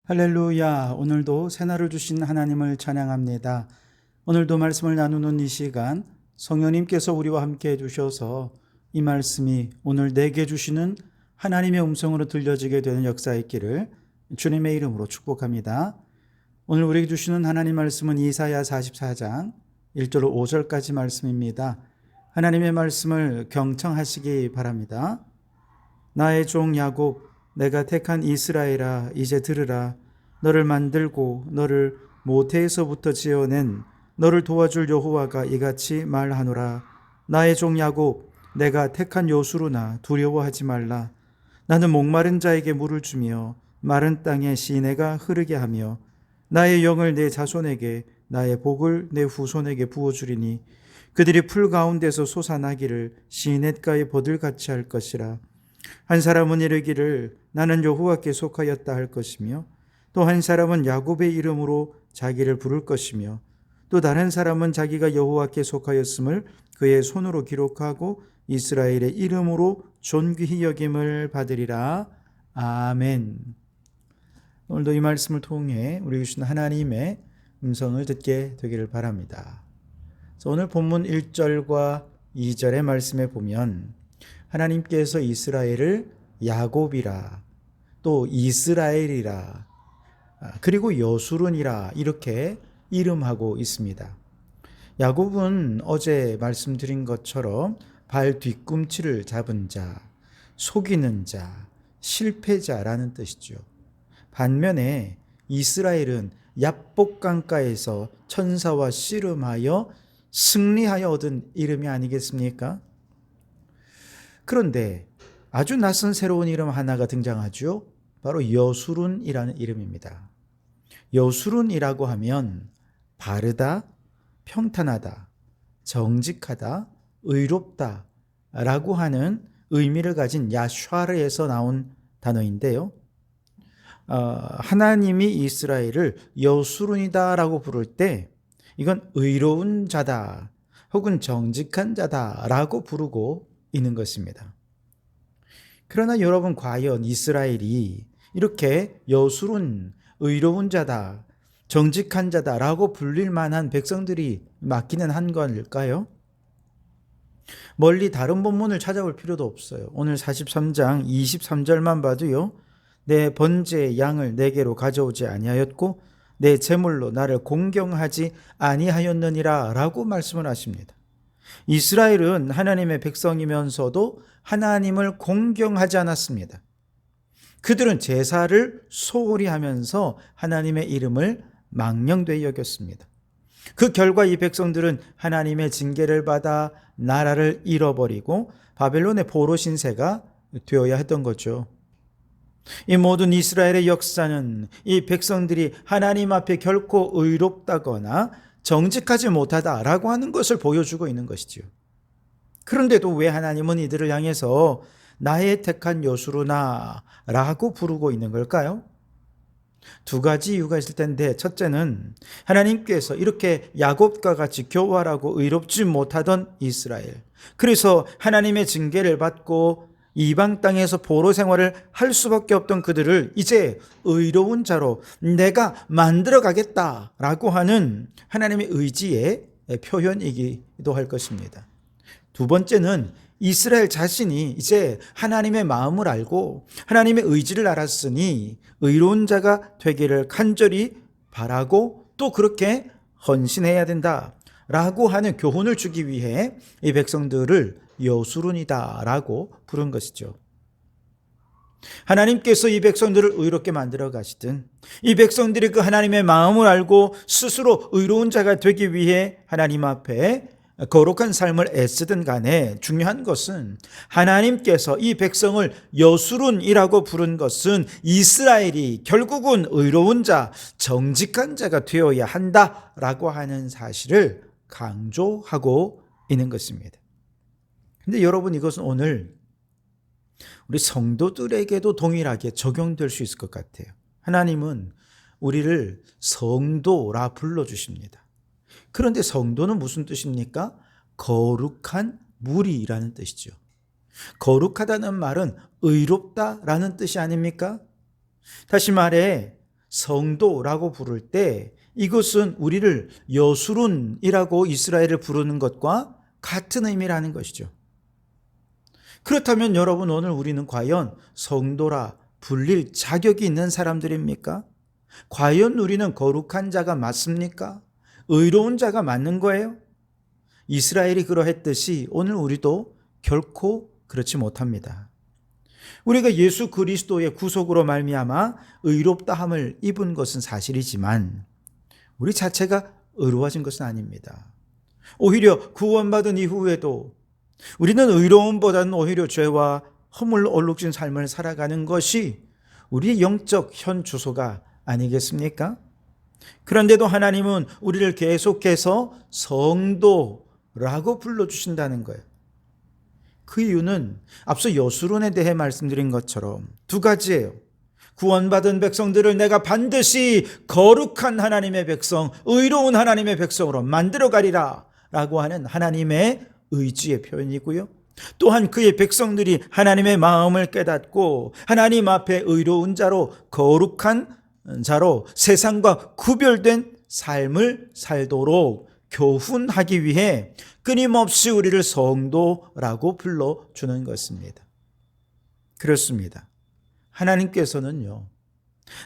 할렐루야. 오늘도 새날을 주신 하나님을 찬양합니다. 오늘도 말씀을 나누는 이 시간 성령님께서 우리와 함께 해주셔서 이 말씀이 오늘 내게 주시는 하나님의 음성으로 들려지게 되는 역사 있기를 주님의 이름으로 축복합니다. 오늘 우리에게 주시는 하나님 말씀은 이사야 44장 1절로 5절까지 말씀입니다. 하나님의 말씀을 경청하시기 바랍니다. 나의 종 야곱, 내가 택한 이스라엘아, 이제 들으라. 너를 만들고 너를 모태에서부터 지어낸 너를 도와줄 여호와가 이같이 말하노라. 나의 종 야곱, 내가 택한 요수루나 두려워하지 말라. 나는 목마른 자에게 물을 주며 마른 땅에 시내가 흐르게 하며 나의 영을 내 자손에게, 나의 복을 내 후손에게 부어주리니 그들이 풀 가운데서 솟아나기를 시냇가에 버들같이 할 것이라. 한 사람은 이르기를 나는 여호와께 속하였다 할 것이며, 또 한 사람은 야곱의 이름으로 자기를 부를 것이며, 또 다른 사람은 자기가 여호와께 속하였음을 그의 손으로 기록하고 이스라엘의 이름으로 존귀히 여김을 받으리라. 아멘. 오늘도 이 말씀을 통해 우리 주신 하나님의 음성을 듣게 되기를 바랍니다. 오늘 본문 1절과 2절의 말씀에 보면 하나님께서 이스라엘을 야곱이라, 또 이스라엘이라, 그리고 여수룬이라 이렇게 이름하고 있습니다. 야곱은 어제 말씀드린 것처럼 발 뒤꿈치를 잡은 자, 속이는 자, 실패자라는 뜻이죠. 반면에 이스라엘은 야복강가에서 천사와 씨름하여 승리하여 얻은 이름이 아니겠습니까? 그런데 아주 낯선 새로운 이름 하나가 등장하죠. 바로 여수룬이라는 이름입니다. 여수룬이라고 하면 바르다, 평탄하다, 정직하다, 의롭다 라고 하는 의미를 가진 야샤르에서 나온 단어인데요. 하나님이 이스라엘을 여수룬이다 라고 부를 때 이건 의로운 자다 혹은 정직한 자다 라고 부르고 있는 것입니다. 그러나 여러분, 과연 이스라엘이 이렇게 여수룬, 의로운 자다, 정직한 자다라고 불릴 만한 백성들이 맞기는 한 걸까요? 멀리 다른 본문을 찾아볼 필요도 없어요. 오늘 43장 23절만 봐도요. 내 번제의 양을 내게로 가져오지 아니하였고 내 제물로 나를 공경하지 아니하였느니라 라고 말씀을 하십니다. 이스라엘은 하나님의 백성이면서도 하나님을 공경하지 않았습니다. 그들은 제사를 소홀히 하면서 하나님의 이름을 망령되이 여겼습니다. 그 결과 이 백성들은 하나님의 징계를 받아 나라를 잃어버리고 바벨론의 포로 신세가 되어야 했던 거죠. 이 모든 이스라엘의 역사는 이 백성들이 하나님 앞에 결코 의롭다거나 정직하지 못하다라고 하는 것을 보여주고 있는 것이지요. 그런데도 왜 하나님은 이들을 향해서 나의 택한 여수루나 라고 부르고 있는 걸까요? 두 가지 이유가 있을 텐데, 첫째는 하나님께서 이렇게 야곱과 같이 교활하고 의롭지 못하던 이스라엘, 그래서 하나님의 징계를 받고 이방 땅에서 포로 생활을 할 수밖에 없던 그들을 이제 의로운 자로 내가 만들어 가겠다라고 하는 하나님의 의지의 표현이기도 할 것입니다. 두 번째는 이스라엘 자신이 이제 하나님의 마음을 알고 하나님의 의지를 알았으니 의로운 자가 되기를 간절히 바라고 또 그렇게 헌신해야 된다라고 하는 교훈을 주기 위해 이 백성들을 여수룬이다라고 부른 것이죠. 하나님께서 이 백성들을 의롭게 만들어 가시든 이 백성들이 그 하나님의 마음을 알고 스스로 의로운 자가 되기 위해 하나님 앞에 거룩한 삶을 애쓰든 간에 중요한 것은 하나님께서 이 백성을 여수룬이라고 부른 것은 이스라엘이 결국은 의로운 자, 정직한 자가 되어야 한다라고 하는 사실을 강조하고 있는 것입니다. 근데 여러분, 이것은 오늘 우리 성도들에게도 동일하게 적용될 수 있을 것 같아요. 하나님은 우리를 성도라 불러주십니다. 그런데 성도는 무슨 뜻입니까? 거룩한 무리라는 뜻이죠. 거룩하다는 말은 의롭다라는 뜻이 아닙니까? 다시 말해 성도라고 부를 때 이것은 우리를 여수룬이라고 이스라엘을 부르는 것과 같은 의미라는 것이죠. 그렇다면 여러분, 오늘 우리는 과연 성도라 불릴 자격이 있는 사람들입니까? 과연 우리는 거룩한 자가 맞습니까? 의로운 자가 맞는 거예요? 이스라엘이 그러했듯이 오늘 우리도 결코 그렇지 못합니다. 우리가 예수 그리스도의 구속으로 말미암아 의롭다함을 입은 것은 사실이지만 우리 자체가 의로워진 것은 아닙니다. 오히려 구원받은 이후에도 우리는 의로움보다는 오히려 죄와 허물 얼룩진 삶을 살아가는 것이 우리의 영적 현 주소가 아니겠습니까? 그런데도 하나님은 우리를 계속해서 성도라고 불러주신다는 거예요. 그 이유는 앞서 여수론에 대해 말씀드린 것처럼 두 가지예요. 구원받은 백성들을 내가 반드시 거룩한 하나님의 백성, 의로운 하나님의 백성으로 만들어 가리라 라고 하는 하나님의 의지의 표현이고요. 또한 그의 백성들이 하나님의 마음을 깨닫고 하나님 앞에 의로운 자로, 거룩한 자로 세상과 구별된 삶을 살도록 교훈하기 위해 끊임없이 우리를 성도라고 불러주는 것입니다. 그렇습니다. 하나님께서는요,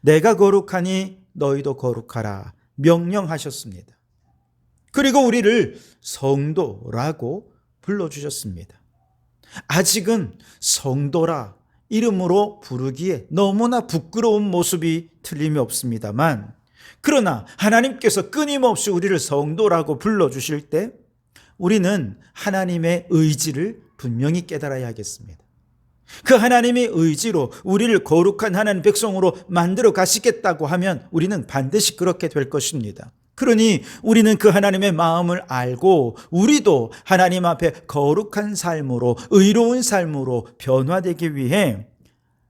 내가 거룩하니 너희도 거룩하라 명령하셨습니다. 그리고 우리를 성도라고 불러주셨습니다. 아직은 성도라 이름으로 부르기에 너무나 부끄러운 모습이 틀림이 없습니다만, 그러나 하나님께서 끊임없이 우리를 성도라고 불러주실 때 우리는 하나님의 의지를 분명히 깨달아야 하겠습니다. 그 하나님의 의지로 우리를 거룩한 하나님 백성으로 만들어 가시겠다고 하면 우리는 반드시 그렇게 될 것입니다. 그러니 우리는 그 하나님의 마음을 알고 우리도 하나님 앞에 거룩한 삶으로, 의로운 삶으로 변화되기 위해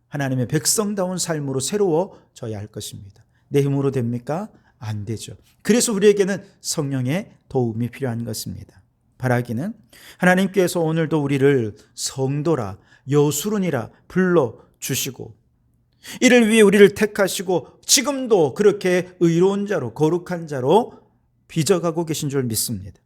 하나님의 백성다운 삶으로 새로워져야 할 것입니다. 내 힘으로 됩니까? 안 되죠. 그래서 우리에게는 성령의 도움이 필요한 것입니다. 바라기는 하나님께서 오늘도 우리를 성도라, 여수론이라 불러주시고 이를 위해 우리를 택하시고 지금도 그렇게 의로운 자로, 거룩한 자로 빚어가고 계신 줄 믿습니다.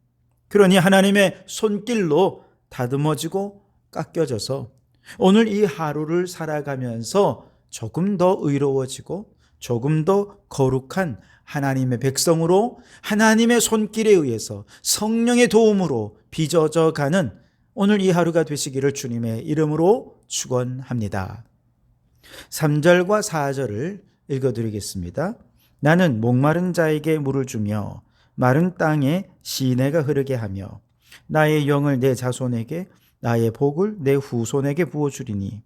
그러니 하나님의 손길로 다듬어지고 깎여져서 오늘 이 하루를 살아가면서 조금 더 의로워지고 조금 더 거룩한 하나님의 백성으로 하나님의 손길에 의해서 성령의 도움으로 빚어져 가는 오늘 이 하루가 되시기를 주님의 이름으로 축원합니다. 3절과 4절을 읽어드리겠습니다. 나는 목마른 자에게 물을 주며 마른 땅에 시내가 흐르게 하며 나의 영을 내 자손에게 나의 복을 내 후손에게 부어주리니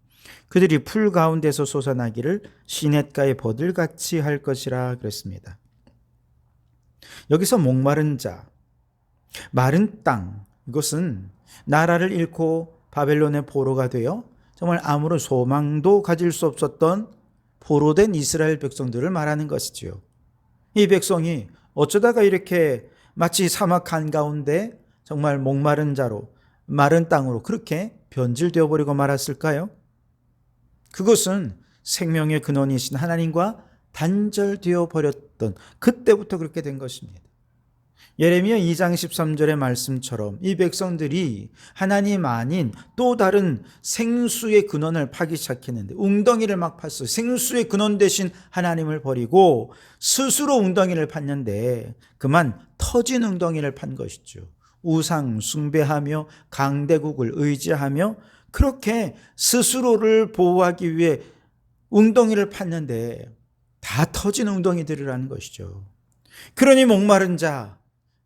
그들이 풀 가운데서 솟아나기를 시냇가의 버들같이 할 것이라 그랬습니다. 여기서 목마른 자, 마른 땅, 이것은 나라를 잃고 바벨론의 포로가 되어 정말 아무런 소망도 가질 수 없었던 포로된 이스라엘 백성들을 말하는 것이지요. 이 백성이 어쩌다가 이렇게 마치 사막 한가운데 정말 목마른 자로, 마른 땅으로 그렇게 변질되어 버리고 말았을까요? 그것은 생명의 근원이신 하나님과 단절되어 버렸던 그때부터 그렇게 된 것입니다. 예레미야 2장 13절의 말씀처럼 이 백성들이 하나님 아닌 또 다른 생수의 근원을 파기 시작했는데 웅덩이를 막 팠어요. 생수의 근원 대신 하나님을 버리고 스스로 웅덩이를 팠는데 그만 터진 웅덩이를 판 것이죠. 우상 숭배하며 강대국을 의지하며 그렇게 스스로를 보호하기 위해 웅덩이를 팠는데 다 터진 웅덩이들이라는 것이죠. 그러니 목마른 자,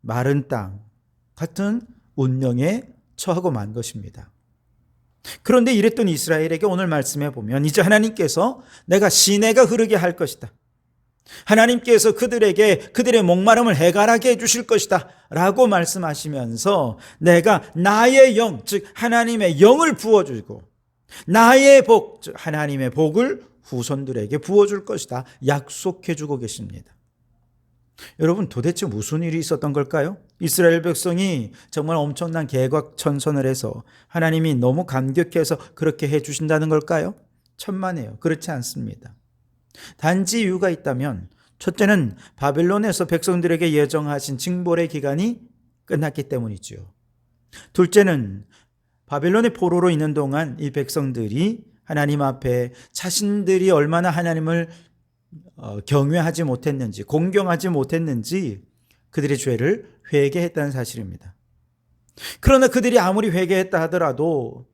마른 땅 같은 운명에 처하고 만 것입니다. 그런데 이랬던 이스라엘에게 오늘 말씀해 보면 이제 하나님께서 내가 시내가 흐르게 할 것이다. 하나님께서 그들에게 그들의 목마름을 해결하게 해주실 것이다 라고 말씀하시면서 내가 나의 영, 즉 하나님의 영을 부어주고 나의 복, 즉 하나님의 복을 후손들에게 부어줄 것이다 약속해 주고 계십니다. 여러분, 도대체 무슨 일이 있었던 걸까요? 이스라엘 백성이 정말 엄청난 개곽천선을 해서 하나님이 너무 감격해서 그렇게 해주신다는 걸까요? 천만에요. 그렇지 않습니다. 단지 이유가 있다면 첫째는 바벨론에서 백성들에게 예정하신 징벌의 기간이 끝났기 때문이지요. 둘째는 바벨론의 포로로 있는 동안 이 백성들이 하나님 앞에 자신들이 얼마나 하나님을 경외하지 못했는지, 공경하지 못했는지 그들의 죄를 회개했다는 사실입니다. 그러나 그들이 아무리 회개했다 하더라도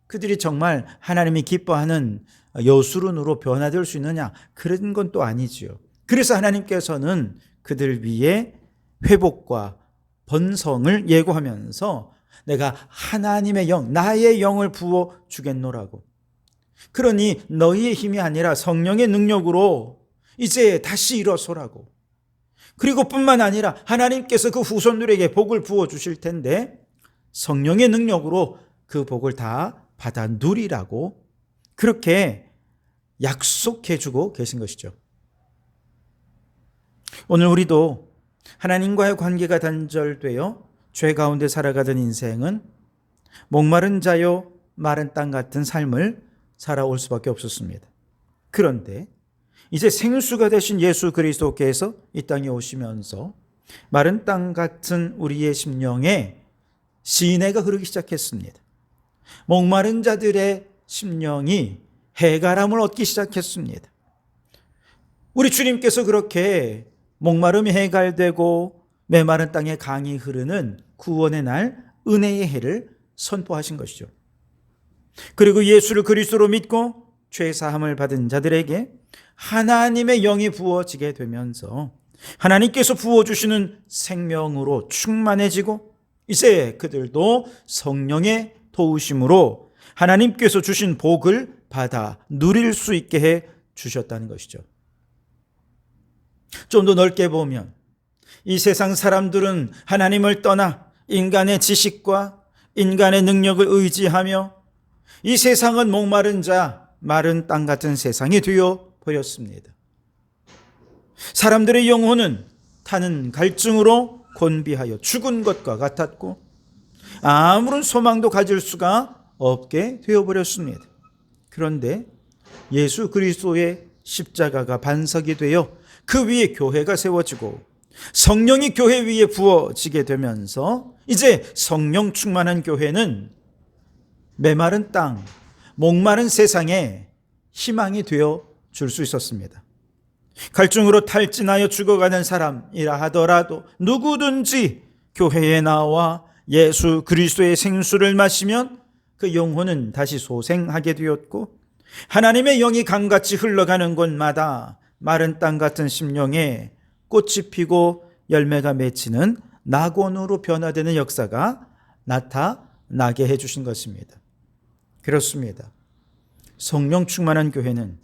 그들이 정말 하나님이 기뻐하는 여수론으로 변화될 수 있느냐? 그런 건 또 아니지요. 그래서 하나님께서는 그들 위해 회복과 번성을 예고하면서 내가 하나님의 영, 나의 영을 부어 주겠노라고. 그러니 너희의 힘이 아니라 성령의 능력으로 이제 다시 일어서라고. 그리고 뿐만 아니라 하나님께서 그 후손들에게 복을 부어 주실 텐데 성령의 능력으로 그 복을 다 받아 누리라고 그렇게 약속해 주고 계신 것이죠. 오늘 우리도 하나님과의 관계가 단절되어 죄 가운데 살아가던 인생은 목마른 자요 마른 땅 같은 삶을 살아올 수밖에 없었습니다. 그런데 이제 생수가 되신 예수 그리스도께서 이 땅에 오시면서 마른 땅 같은 우리의 심령에 시내가 흐르기 시작했습니다. 목마른 자들의 심령이 해가람을 얻기 시작했습니다. 우리 주님께서 그렇게 목마름이 해갈되고 메마른 땅에 강이 흐르는 구원의 날 은혜의 해를 선포하신 것이죠. 그리고 예수를 그리스도로 믿고 죄 사함을 받은 자들에게 하나님의 영이 부어지게 되면서 하나님께서 부어주시는 생명으로 충만해지고 이제 그들도 성령의 도우심으로 하나님께서 주신 복을 받아 누릴 수 있게 해 주셨다는 것이죠. 좀 더 넓게 보면 이 세상 사람들은 하나님을 떠나 인간의 지식과 인간의 능력을 의지하며 이 세상은 목마른 자, 마른 땅 같은 세상이 되어 버렸습니다. 사람들의 영혼은 타는 갈증으로 곤비하여 죽은 것과 같았고 아무런 소망도 가질 수가 없게 되어버렸습니다. 그런데 예수 그리스도의 십자가가 반석이 되어 그 위에 교회가 세워지고 성령이 교회 위에 부어지게 되면서 이제 성령 충만한 교회는 메마른 땅, 목마른 세상에 희망이 되어 줄 수 있었습니다. 갈증으로 탈진하여 죽어가는 사람이라 하더라도 누구든지 교회에 나와 예수 그리스도의 생수를 마시면 그 영혼은 다시 소생하게 되었고 하나님의 영이 강같이 흘러가는 곳마다 마른 땅 같은 심령에 꽃이 피고 열매가 맺히는 낙원으로 변화되는 역사가 나타나게 해주신 것입니다. 그렇습니다. 성령 충만한 교회는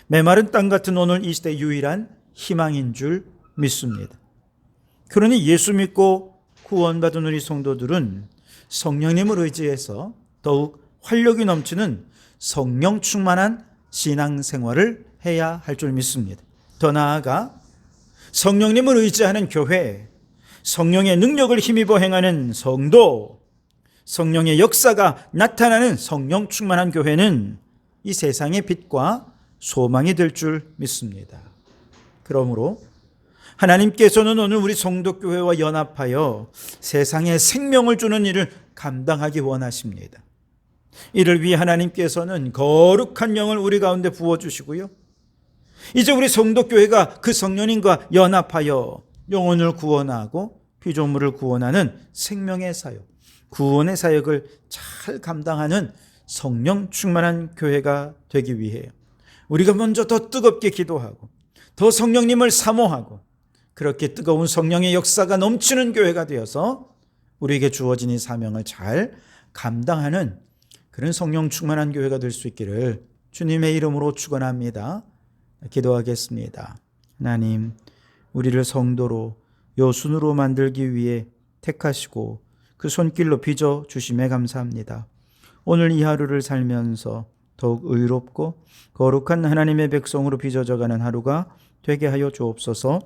메마른 땅 같은 오늘 이 시대 유일한 희망인 줄 믿습니다. 그러니 예수 믿고 구원받은 우리 성도들은 성령님을 의지해서 더욱 활력이 넘치는 성령 충만한 신앙생활을 해야 할 줄 믿습니다. 더 나아가 성령님을 의지하는 교회, 성령의 능력을 힘입어 행하는 성도, 성령의 역사가 나타나는 성령 충만한 교회는 이 세상의 빛과 소망이 될 줄 믿습니다. 그러므로 하나님께서는 오늘 우리 성도교회와 연합하여 세상에 생명을 주는 일을 감당하기 원하십니다. 이를 위해 하나님께서는 거룩한 영을 우리 가운데 부어주시고요. 이제 우리 성도교회가 그 성령님과 연합하여 영혼을 구원하고 피조물을 구원하는 생명의 사역, 구원의 사역을 잘 감당하는 성령 충만한 교회가 되기 위해 우리가 먼저 더 뜨겁게 기도하고 더 성령님을 사모하고 그렇게 뜨거운 성령의 역사가 넘치는 교회가 되어서 우리에게 주어진 이 사명을 잘 감당하는 그런 성령 충만한 교회가 될 수 있기를 주님의 이름으로 축원합니다. 기도하겠습니다. 하나님, 우리를 성도로 여순으로 만들기 위해 택하시고 그 손길로 빚어 주심에 감사합니다. 오늘 이 하루를 살면서 더욱 의롭고 거룩한 하나님의 백성으로 빚어져가는 하루가 되게 하여 주옵소서.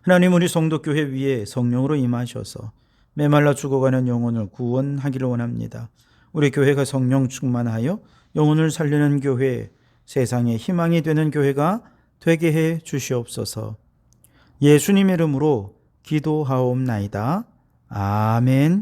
하나님, 우리 성도교회 위에 성령으로 임하셔서 메말라 죽어가는 영혼을 구원하기를 원합니다. 우리 교회가 성령 충만하여 영혼을 살리는 교회, 세상의 희망이 되는 교회가 되게 해 주시옵소서. 예수님의 이름으로 기도하옵나이다. 아멘.